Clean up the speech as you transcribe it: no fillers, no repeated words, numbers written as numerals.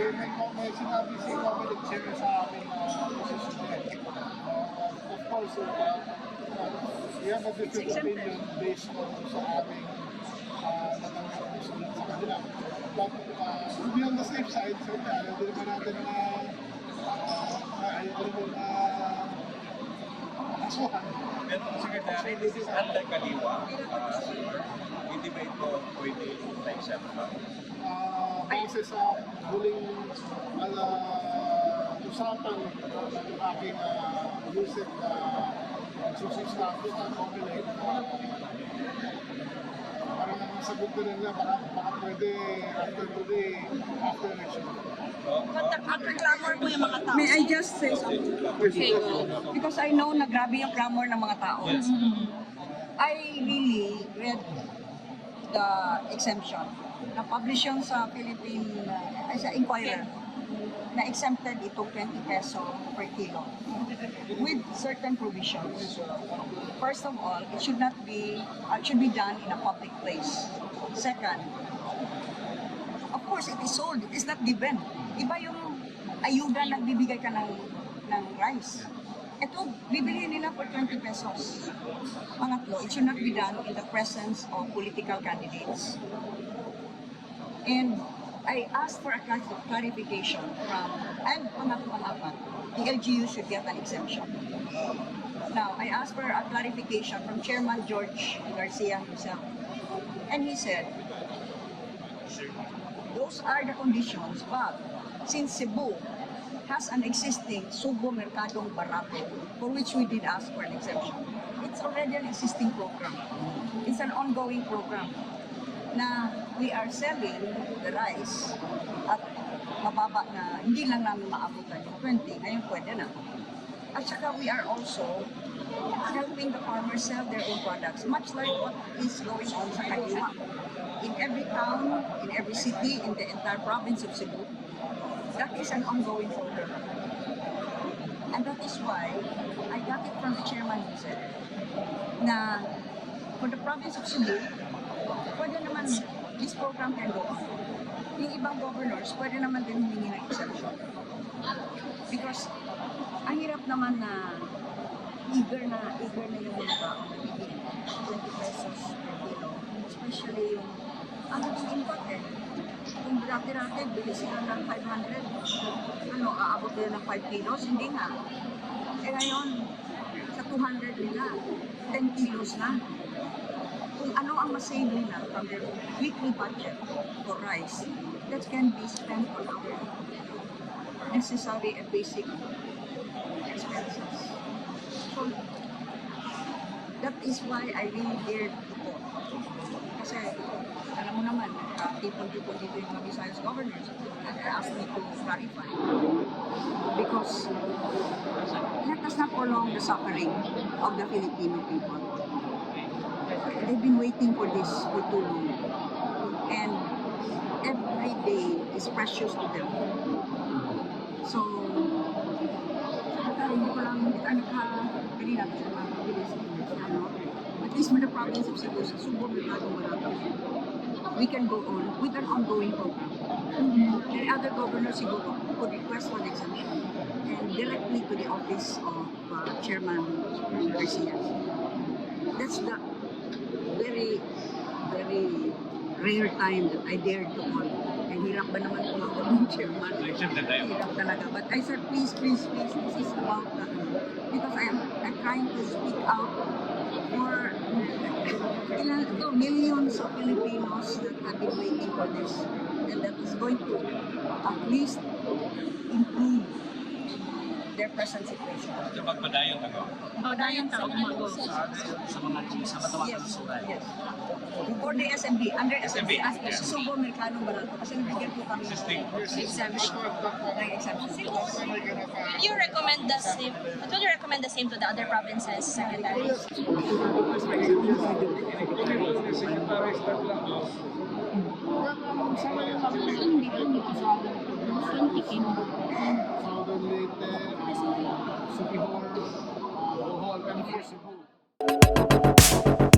may sinabi si Comelec Chair sa akin na posisyon niya. Of course, we have a different opinion based on sa aming natanggap na sulat sa kanila. But to be on the safe side, so hindi naman natin ayaw ko naman asuhan. Pero Secretary, this is under Kaliwa. Hindi ba ito pwede na-exempt pa? Base sa huling usapan ng aking Yusek susi staff at Comelec, parang nasagot na nila, baka pwede after today, after election. After clamor po yung mga tao. May I just say something? Okay. Because I know na grabe yung clamor ng mga tao. Yes. I really read the exemption. Na-publish yun sa Philippine, sa Inquirer, na exempted ito 20 peso per kilo with certain provisions. First of all, it should be done in a public place. Second, of course, it is sold, it is not given. Iba yung ayuda na bibigay ka ng rice. Ito, bibili nila for 20 pesos. Pangatlo, it should not be done in the presence of political candidates. And I asked for a clarification from, and pang-apat, the LGU should get an exemption. Now, I asked for a clarification from Chairman George Garcia himself. And he said, those are the conditions, but since Cebu has an existing Subo Mercadong Barato, for which we did ask for an exemption, it's already an existing program. It's an ongoing program. Na we are selling the rice at mababa na hindi lang namin maabutan yung 20, ngayon pwede na. At saka we are also helping the farmers sell their own products, much like what is going on sa Kaliwa. In every town, in every city, in the entire province of Cebu, that is an ongoing program. And that is why I got it from the chairman who said na for the province of Cebu, pwede naman, this program can go on. Yung ibang governors, pwede naman din humingi ng exception. Because, ang hirap naman na eager na yung mga tao na bigyan 20 pesos per kilo. Especially yung, ano yung import eh. Kung dati-dati, bili sila ng 500, aabot nila ng 5 kilos, hindi nga. Eh ngayon, sa 200 nila, 10 kilos na. Kung ano ang masave nila from their weekly budget for rice, that can be spent on our necessary and basic expenses. So, that is why I really dared to go. Kasi, alam mo naman, people dito yung mga Visayas governors, and they asked me to clarify. Because, let us not prolong the suffering of the Filipino people. They've been waiting for this for too long. And every day is precious to them. So, hindi ko lang kanina kasi mabilis at least for the province of Cebu, sa Subo Mercadong Barato, we can go on with an ongoing program. And other governors siguro could request for the exemption and directly to the office of Chairman Garcia. That's the very, very rare time that I dared to call. And hirap ba naman po ako ng chairman? Hirap talaga. But I said, please, this is about because I'm trying to speak out for millions of Filipinos that have been waiting for this. And that is going to at least improve their present situation. Ito magpadayong ako. Dayang tao umago. Sa matawagan Yes, sulat. yes. For the SMB, under SMB, SMB, as yeah. Subo Mercadong Barato, kasi nabigyan po kami Existing. Exemption. ng exemption. You recommend the same, would you recommend the same to the other provinces, Secretary? Southern Leyte, Sukihor, Bohol, and of course Cebu.